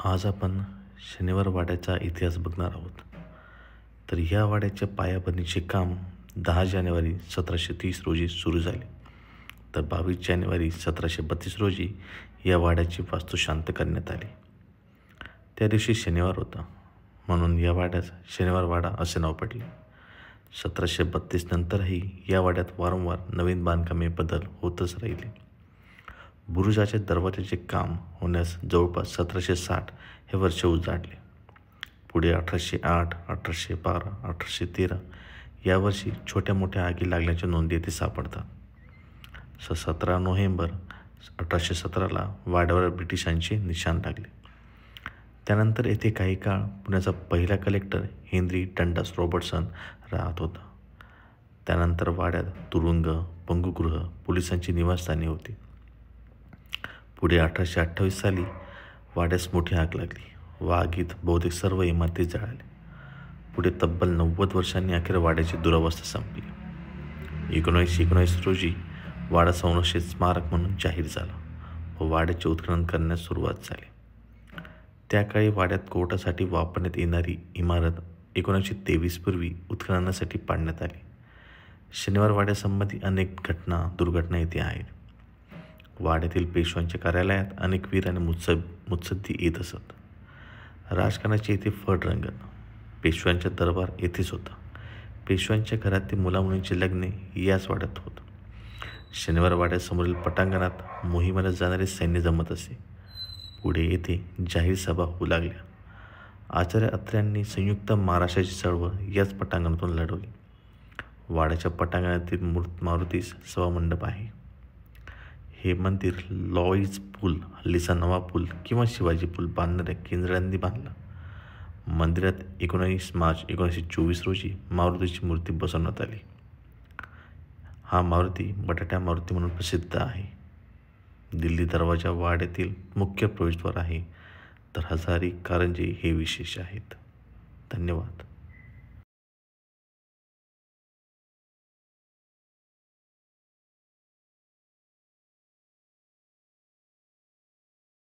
आज आपण शनिवार वाड्याचा इतिहास बघणार आहोत. तर ह्या वाड्याच्या पायाभरणीचे काम 10 जानेवारी 1730 रोजी सुरू झाले. तर 22 जानेवारी 1732 रोजी या वाड्याची वास्तू शांत करण्यात आली. त्या दिवशी शनिवार होता, म्हणून या वाड्यास शनिवार वाडा असे नाव पडले. 1732 नंतरही या वाड्यात वारंवार नवीन बांधकामे बदल होतच राहिले. बुरुजाच्या दरवाजाचे काम होण्यास जवळपास 1760 हे वर्ष उजाडले. पुढे 1808, 1812, 1813 या वर्षी छोट्या मोठ्या आगी लागल्याच्या नोंदी येथे सापडतात. 17 नोव्हेंबर 1817ला वाड्यावर ब्रिटिशांचे निशाण लागले. त्यानंतर येथे काही काळ पुण्याचा पहिला कलेक्टर हेनरी डंडास रॉबर्टसन राहत होता. त्यानंतर वाड्यात तुरुंग, पंगुगृह, पोलिसांची निवासस्थाने होती. पुढे 1828 साली वाड्यास मोठी आग लागली व आगीत बहुतेक सर्व इमारती जळाल्या. पुढे तब्बल 90 वर्षांनी अखेर वाड्याची दुरावस्था संपली. 1919 रोजी वाडा संरक्षित स्मारक म्हणून जाहीर झाला व वाड्याचे उत्खनन करण्यास सुरुवात झाली. त्या काळी वाड्यात कोर्टासाठी वापरण्यात येणारी इमारत 1923 पूर्वी उत्खननासाठी पाडण्यात आली. शनिवार वाड्यासंबंधी अनेक दुर्घटना येथे आहेत. वाड्यातील पेशव्यांच्या कार्यालयात अनेक वीर आणि मुत्सद्दी येत असत. राजकारणाचे येथे फड रंगत. पेशव्यांचा दरबार येथेच होता. पेशव्यांच्या घरातील मुलामुलींचे लग्ने याच वाड्यात होत. शनिवार वाड्यासमोरील पटांगणात मोहिमेला जाणारे सैन्य जमत असे. पुढे येथे जाहीर सभा होऊ लागल्या. आचार्य अत्र्यांनी संयुक्त महाराष्ट्राची चळवळ याच पटांगणातून लढवली. वाड्याच्या पटांगणातील मारुतीस सभामंडप आहे. हे मंदिर लॉईज पूल, हल्लीचा नवा पूल किंवा शिवाजी पूल बांधणाऱ्या केंद्रांनी बांधला. मंदिरात 19 मार्च 1924 रोजी मारुतीची मूर्ती बसवण्यात आली. हा मारुती बटाट्या मारुती म्हणून प्रसिद्ध आहे. दिल्ली दरवाजा वाड्यातील मुख्य प्रवेशद्वार आहे. तर हजारी कारंजे हे विशेष आहेत. धन्यवाद.